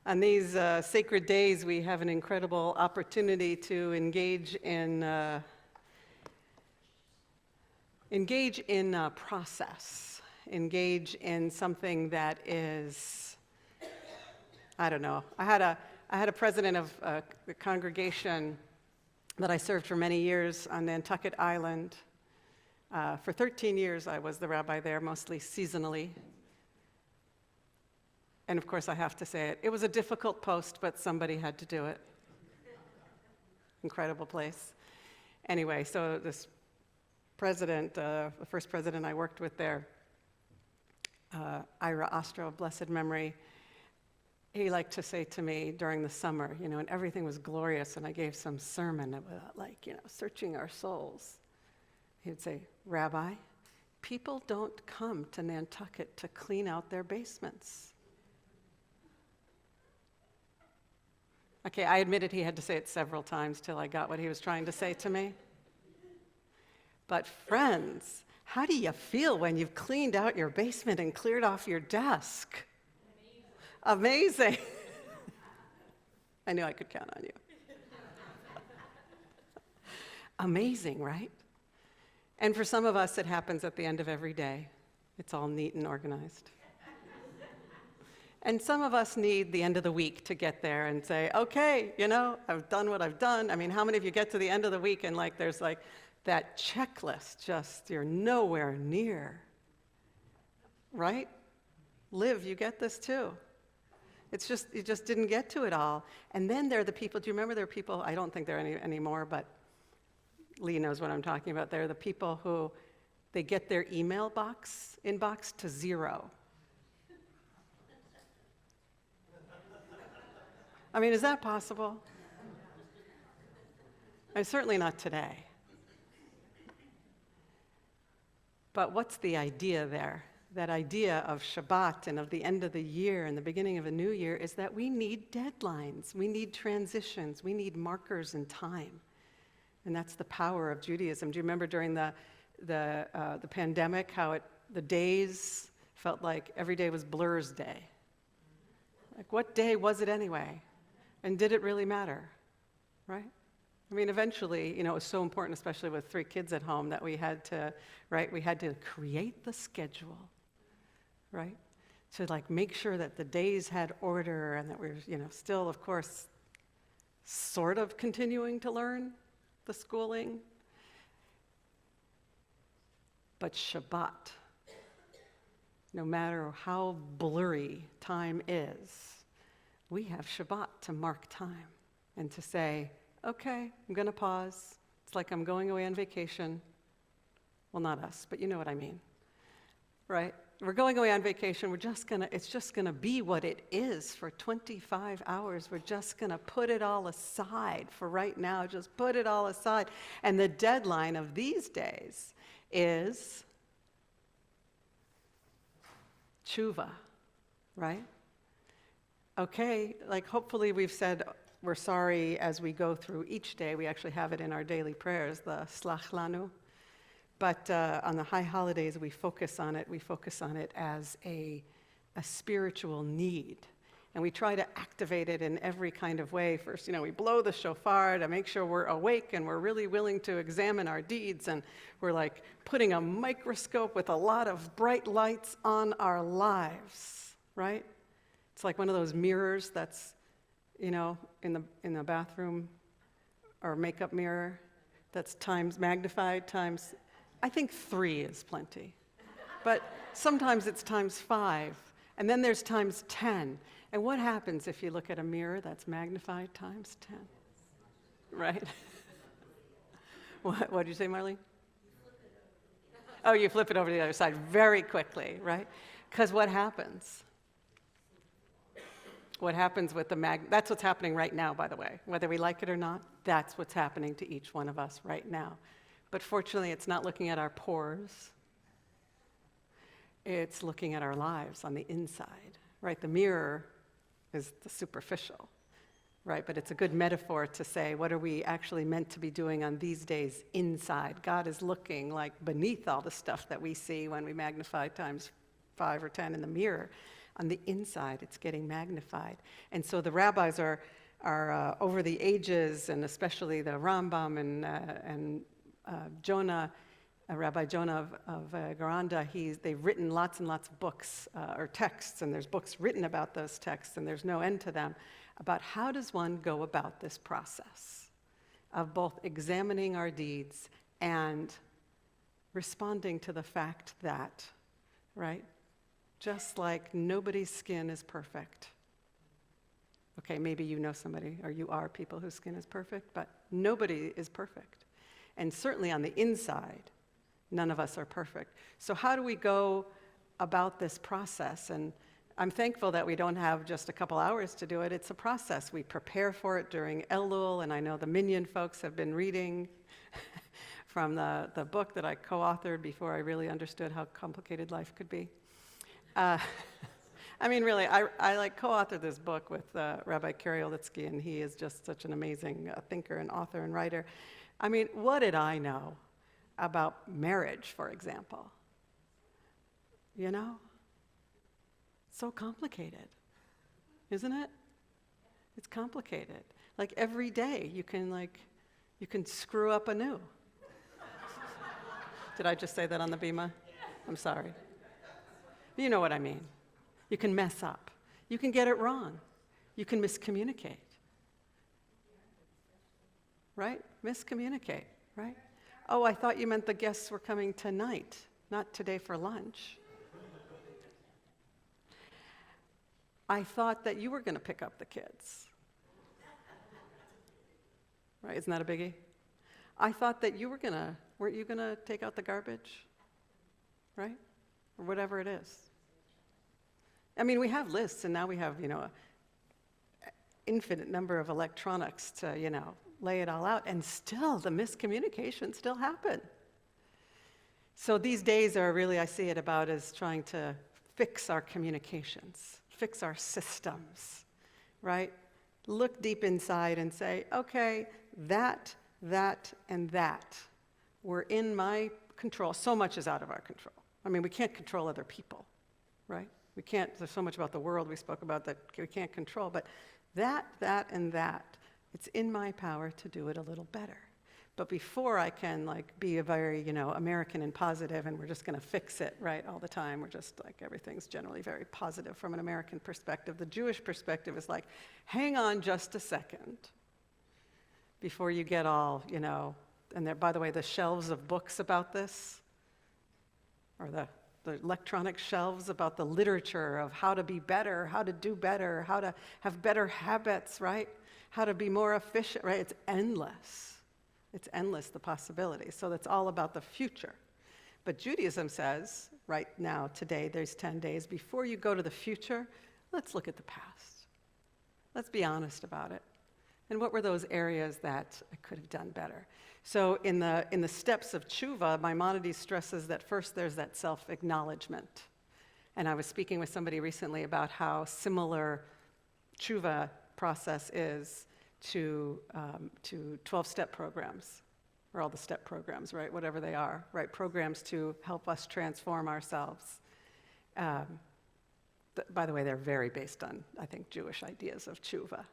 On these sacred days, we have an incredible opportunity to engage in process, engage in something that is, I don't know. I had a president of a congregation that I served for many years on Nantucket Island. For 13 years, I was the rabbi there, mostly seasonally. And of course, I have to say it. It was a difficult post, but somebody had to do it. Incredible place. Anyway, so this president, the first president I worked with there, Ira Ostro, of blessed memory, he liked to say to me during the summer, and everything was glorious, and I gave some sermon about, searching our souls. He would say, "Rabbi, people don't come to Nantucket to clean out their basements." Okay, I admitted he had to say it several times till I got what he was trying to say to me. But friends, how do you feel when you've cleaned out your basement and cleared off your desk? Amazing. I knew I could count on you. Amazing, right? And for some of us, it happens at the end of every day. It's all neat and organized. And some of us need the end of the week to get there and say, okay, I've done what I've done. I mean, how many of you get to the end of the week and there's that checklist, just you're nowhere near, right? Liv, you get this too. It's just, you just didn't get to it all. And then there are the people, do you remember there are people, I don't think there are any anymore, but Lee knows what I'm talking about. They're the people who, they get their email inbox to 0. I mean, is that possible? Certainly not today. But what's the idea there? That idea of Shabbat and of the end of the year and the beginning of a new year is that we need deadlines, we need transitions, we need markers in time. And that's the power of Judaism. Do you remember during the pandemic how the days felt like every day was Blur's day? Like, what day was it anyway? And did it really matter, right? I mean, eventually, it was so important, especially with 3 kids at home, that we had to create the schedule, right? To make sure that the days had order and that we're, still, of course, sort of continuing to learn the schooling. But Shabbat, no matter how blurry time is, we have Shabbat to mark time and to say, okay, I'm going to pause. It's like I'm going away on vacation. Well, not us, but you know what I mean, right? We're going away on vacation. It's just going to be what it is for 25 hours. We're just going to put it all aside for right now. Just put it all aside. And the deadline of these days is tshuva, right? Okay, hopefully we've said we're sorry as we go through each day. We actually have it in our daily prayers, the slach lanu. But on the high holidays, we focus on it. We focus on it as a spiritual need. And we try to activate it in every kind of way. First, we blow the shofar to make sure we're awake and we're really willing to examine our deeds. And we're putting a microscope with a lot of bright lights on our lives, right? It's like one of those mirrors that's, in the bathroom, or makeup mirror that's magnified times, I think 3 is plenty. But sometimes it's times 5, and then there's times 10. And what happens if you look at a mirror that's magnified times 10? Right? What did you say, Marlene? Oh, you flip it over to the other side very quickly, right? Because what happens? What happens with that's what's happening right now, by the way. Whether we like it or not, that's what's happening to each one of us right now. But fortunately, it's not looking at our pores. It's looking at our lives on the inside, right? The mirror is the superficial, right? But it's a good metaphor to say, what are we actually meant to be doing on these days inside? God is looking beneath all the stuff that we see when we magnify times 5 or 10 in the mirror. On the inside, it's getting magnified. And so the rabbis are over the ages, and especially the Rambam and Jonah, Rabbi Jonah of Garanda, they've written lots and lots of books or texts, and there's books written about those texts, and there's no end to them, about how does one go about this process of both examining our deeds and responding to the fact that, right, just like nobody's skin is perfect. Okay, maybe you know somebody, or you are people whose skin is perfect, but nobody is perfect. And certainly on the inside, none of us are perfect. So how do we go about this process? And I'm thankful that we don't have just a couple hours to do it. It's a process. We prepare for it during Elul, and I know the Minyan folks have been reading from the book that I co-authored before I really understood how complicated life could be. I mean, really, I like co-authored this book with Rabbi Karyolitsky, and he is just such an amazing thinker and author and writer. I mean, what did I know about marriage, for example? You know? So complicated, isn't it? It's complicated. Like every day, you can screw up anew. Did I just say that on the bima? I'm sorry. You know what I mean. You can mess up. You can get it wrong. You can miscommunicate. Right? Miscommunicate, right? Oh, I thought you meant the guests were coming tonight, not today for lunch. I thought that you were going to pick up the kids. Right? Isn't that a biggie? I thought that weren't you going to take out the garbage? Right? Or whatever it is. I mean, we have lists, and now we have, an infinite number of electronics to, lay it all out, and still, the miscommunications still happen. So these days are really, I see it about as trying to fix our communications, fix our systems, right? Look deep inside and say, okay, that, and that were in my control. So much is out of our control. I mean, we can't control other people, right? We can't, there's so much about the world we spoke about that we can't control, but that, and that, it's in my power to do it a little better. But before I can be a very, American and positive, and we're just gonna fix it, right, all the time, we're just everything's generally very positive from an American perspective. The Jewish perspective is hang on just a second before you get all, and there, by the way, the shelves of books about this, or the electronic shelves about the literature of how to be better, how to do better, how to have better habits, right? How to be more efficient, right? It's endless. It's endless, the possibilities. So that's all about the future. But Judaism says, right now, today, there's 10 days, before you go to the future, let's look at the past. Let's be honest about it. And what were those areas that I could have done better? So in the steps of tshuva, Maimonides stresses that first there's that self-acknowledgement. And I was speaking with somebody recently about how similar tshuva process is to 12-step programs, or all the step programs, right? Whatever they are, right? Programs to help us transform ourselves. By the way, they're very based on, I think, Jewish ideas of tshuva.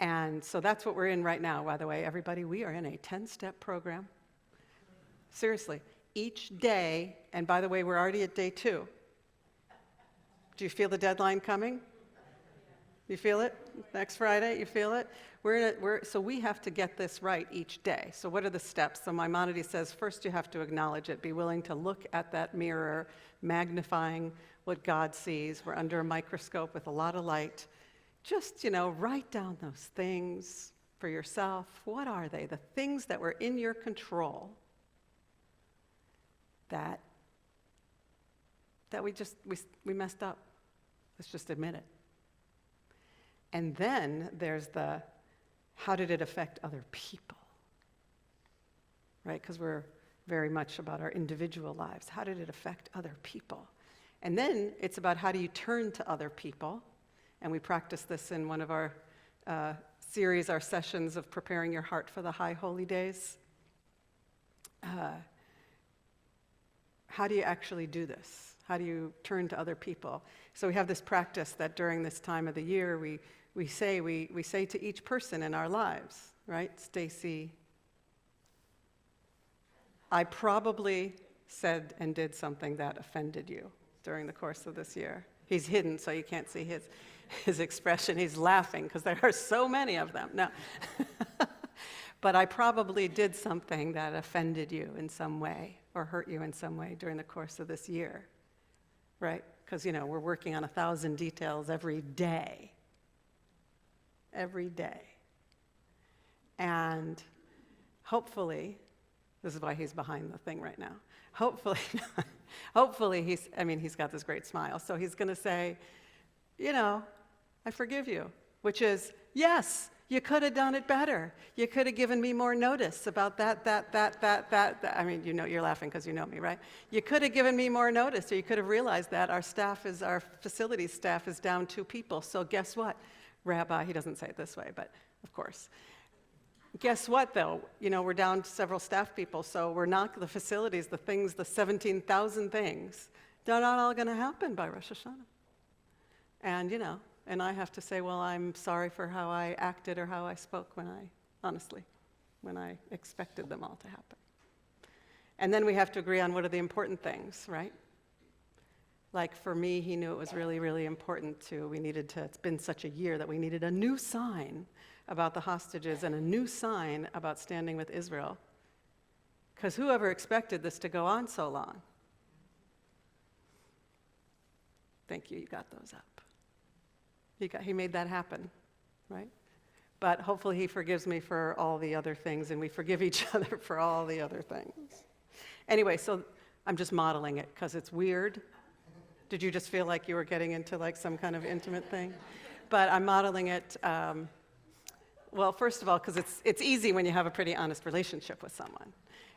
And so that's what we're in right now, by the way, everybody. We are in a 10-step program. Seriously, each day, and by the way, we're already at day 2. Do you feel the deadline coming? You feel it? Next Friday, you feel it? So we have to get this right each day. So what are the steps? So Maimonides says, first you have to acknowledge it, be willing to look at that mirror, magnifying what God sees. We're under a microscope with a lot of light. Just, write down those things for yourself. What are they? The things that were in your control that we messed up. Let's just admit it. And then there's how did it affect other people? Right? Because we're very much about our individual lives. How did it affect other people? And then it's about how do you turn to other people? And we practice this in one of our series, our sessions of preparing your heart for the high holy days. How do you actually do this? How do you turn to other people? So we have this practice that during this time of the year, we say to each person in our lives, right? Stacy, I probably said and did something that offended you during the course of this year. He's hidden, so you can't see his expression. He's laughing because there are so many of them. No. But I probably did something that offended you in some way or hurt you in some way during the course of this year, right? Because, we're working on 1,000 details every day. Every day. And hopefully, this is why he's behind the thing right now. Hopefully he's got this great smile. So he's going to say, I forgive you, which is, yes, you could have done it better. You could have given me more notice about that. You're laughing because you know me, right? You could have given me more notice, or you could have realized that our facilities staff is down 2 people. So guess what, Rabbi? He doesn't say it this way, but of course. Guess what, though? We're down to several staff people, so we're not the facilities, the things, the 17,000 things. They're not all going to happen by Rosh Hashanah. And I have to say, well, I'm sorry for how I acted or how I spoke when I expected them all to happen. And then we have to agree on what are the important things, right? Like for me, he knew it was really, really important it's been such a year that we needed a new sign about the hostages and a new sign about standing with Israel. Because whoever expected this to go on so long? Thank you, you got those up. He made that happen, right? But hopefully he forgives me for all the other things, and we forgive each other for all the other things. Anyway, so I'm just modeling it because it's weird. Did you just feel like you were getting into like some kind of intimate thing? But I'm modeling it, well, first of all, because it's easy when you have a pretty honest relationship with someone.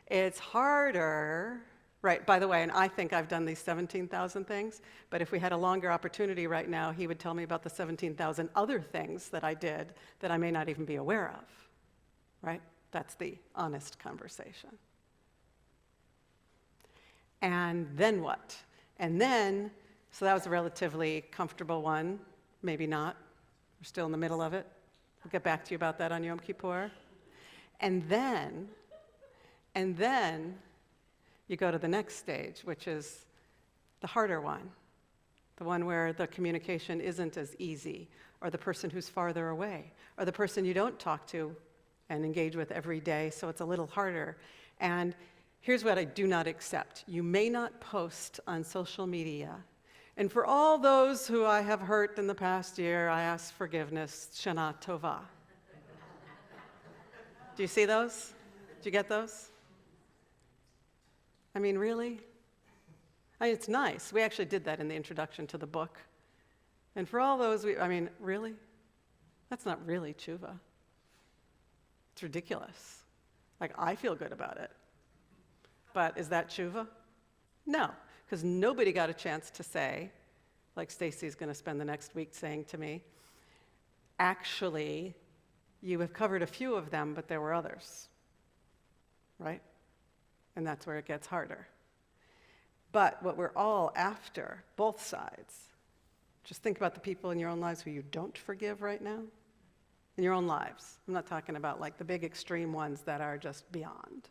It's harder. Right, by the way, and I think I've done these 17,000 things, but if we had a longer opportunity right now, he would tell me about the 17,000 other things that I did that I may not even be aware of, right? That's the honest conversation. And then what? And then, so that was a relatively comfortable one, maybe not. We're still in the middle of it. I'll get back to you about that on Yom Kippur. And then, you go to the next stage, which is the harder one, the one where the communication isn't as easy, or the person who's farther away, or the person you don't talk to and engage with every day, so it's a little harder. And here's what I do not accept. You may not post on social media. And for all those who I have hurt in the past year, I ask forgiveness, Shana Tova. Do you see those? Do you get those? I mean, really? It's nice. We actually did that in the introduction to the book. And for all those, really? That's not really tshuva. It's ridiculous. Like, I feel good about it. But is that tshuva? No, because nobody got a chance to say, like Stacy's going to spend the next week saying to me, actually, you have covered a few of them, but there were others, right? And that's where it gets harder. But what we're all after, both sides, just think about the people in your own lives who you don't forgive right now, in your own lives. I'm not talking about like the big extreme ones that are just beyond,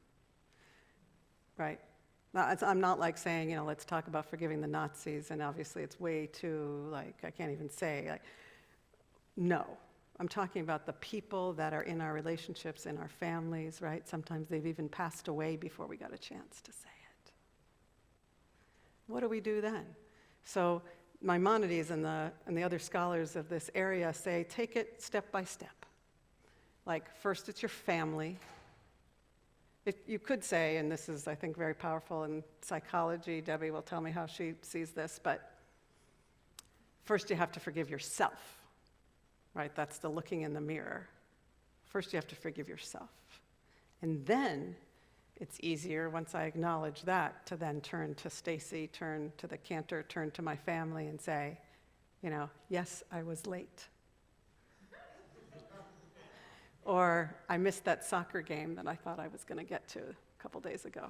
right? I'm not like saying, let's talk about forgiving the Nazis, and obviously it's way too, I can't even say, no. I'm talking about the people that are in our relationships, in our families, right? Sometimes they've even passed away before we got a chance to say it. What do we do then? So Maimonides and the other scholars of this area say, take it step by step. Like, first it's your family. You could say, and this is, I think, very powerful in psychology, Debbie will tell me how she sees this, but first you have to forgive yourself. Right, that's the looking in the mirror. First, you have to forgive yourself. And then it's easier, once I acknowledge that, to then turn to Stacy, turn to the cantor, turn to my family and say, yes, I was late. Or I missed that soccer game that I thought I was going to get to a couple days ago.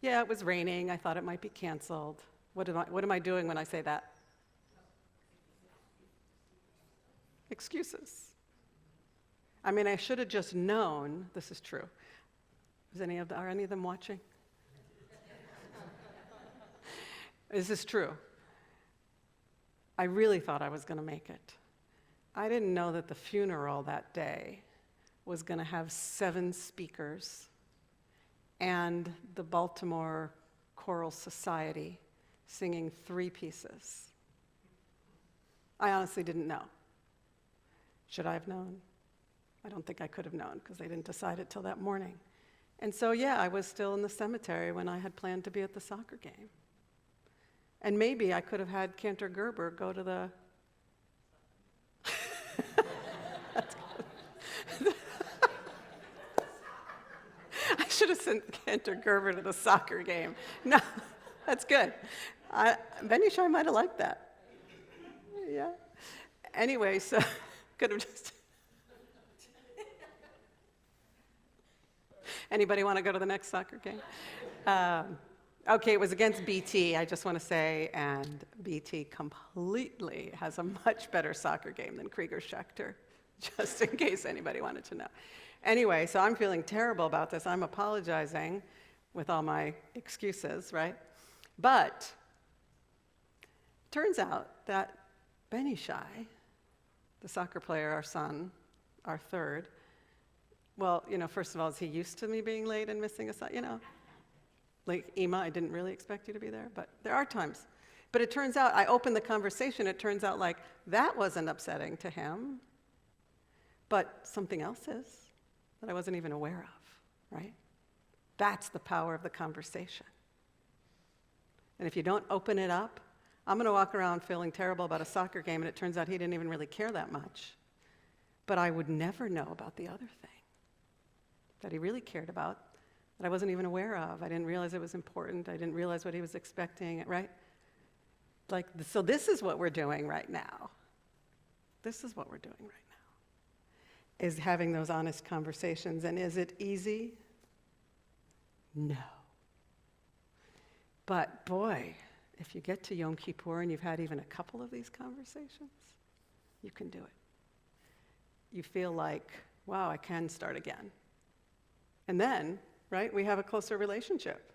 Yeah, it was raining. I thought it might be canceled. What am I doing when I say that? Excuses. I mean, I should have just known this is true. Are any of them watching? Is this true? I really thought I was going to make it. I didn't know that the funeral that day was going to have 7 speakers and the Baltimore Choral Society singing 3 pieces. I honestly didn't know. Should I have known? I don't think I could have known because they didn't decide it till that morning. And so, yeah, I was still in the cemetery when I had planned to be at the soccer game. And maybe I could have had Cantor Gerber go to the... That's good. I should have sent Cantor Gerber to the soccer game. No, that's good. Benny Shai might have liked that. Yeah. Anyway, so could have just... Anybody want to go to the next soccer game? Okay, it was against BT, I just want to say, and BT completely has a much better soccer game than Krieger Schechter, just in case anybody wanted to know. Anyway, so I'm feeling terrible about this. I'm apologizing with all my excuses, right? But turns out that Benny Shai, the soccer player, our son, our third, well, first of all, is he used to me being late and missing a, like, Ima, I didn't really expect you to be there, but there are times. But it turns out, I opened the conversation, it turns out like that wasn't upsetting to him, but something else is that I wasn't even aware of, right? That's the power of the conversation. And if you don't open it up, I'm going to walk around feeling terrible about a soccer game, and it turns out he didn't even really care that much. But I would never know about the other thing that he really cared about, that I wasn't even aware of. I didn't realize it was important. I didn't realize what he was expecting, right? So this is what we're doing right now. This is what we're doing right now, is having those honest conversations. And is it easy? No. But boy, if you get to Yom Kippur and you've had even a couple of these conversations, you can do it. You feel like, wow, I can start again. And then, right, we have a closer relationship.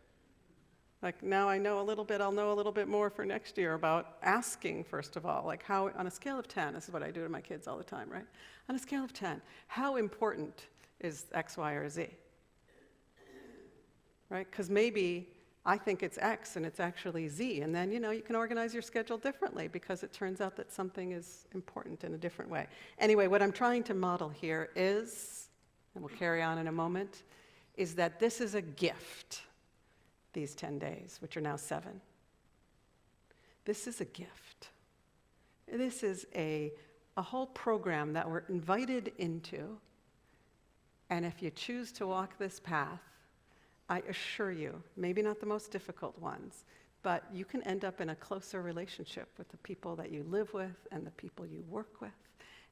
Like, now I know a little bit, I'll know a little bit more for next year about asking, first of all, like how, on a scale of 10, this is what I do to my kids all the time, right? On a scale of 10, how important is X, Y, or Z? Right? Because maybe I think it's X and it's actually Z, and then, you can organize your schedule differently because it turns out that something is important in a different way. Anyway, what I'm trying to model here is, and we'll carry on in a moment, is that this is a gift, these 10 days, which are now 7. This is a gift. This is a whole program that we're invited into, and if you choose to walk this path, I assure you, maybe not the most difficult ones, but you can end up in a closer relationship with the people that you live with and the people you work with,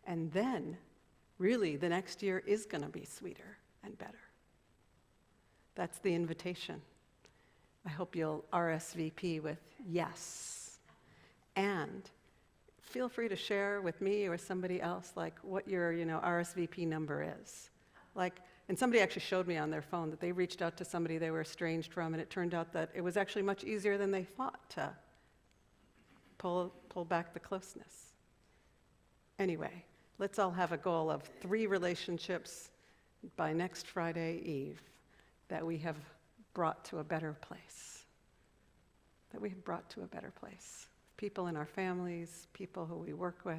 and then, really, the next year is going to be sweeter and better. That's the invitation. I hope you'll RSVP with yes. And feel free to share with me or somebody else like what your RSVP number is. And somebody actually showed me on their phone that they reached out to somebody they were estranged from, and it turned out that it was actually much easier than they thought to pull back the closeness. Anyway, let's all have a goal of 3 relationships by next Friday Eve that we have brought to a better place. That we have brought to a better place. People in our families, people who we work with,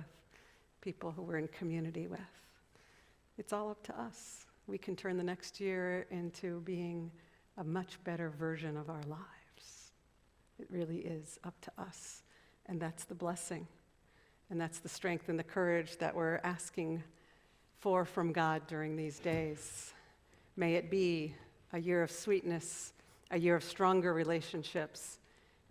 people who we're in community with. It's all up to us. We can turn the next year into being a much better version of our lives. It really is up to us. And that's the blessing. And that's the strength and the courage that we're asking for from God during these days. May it be a year of sweetness, a year of stronger relationships,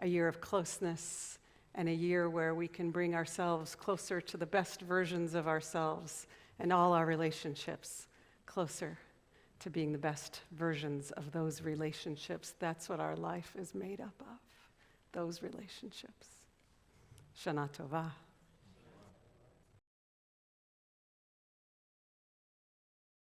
a year of closeness, and a year where we can bring ourselves closer to the best versions of ourselves and all our relationships closer to being the best versions of those relationships. That's what our life is made up of. those relationships. Shana Tova.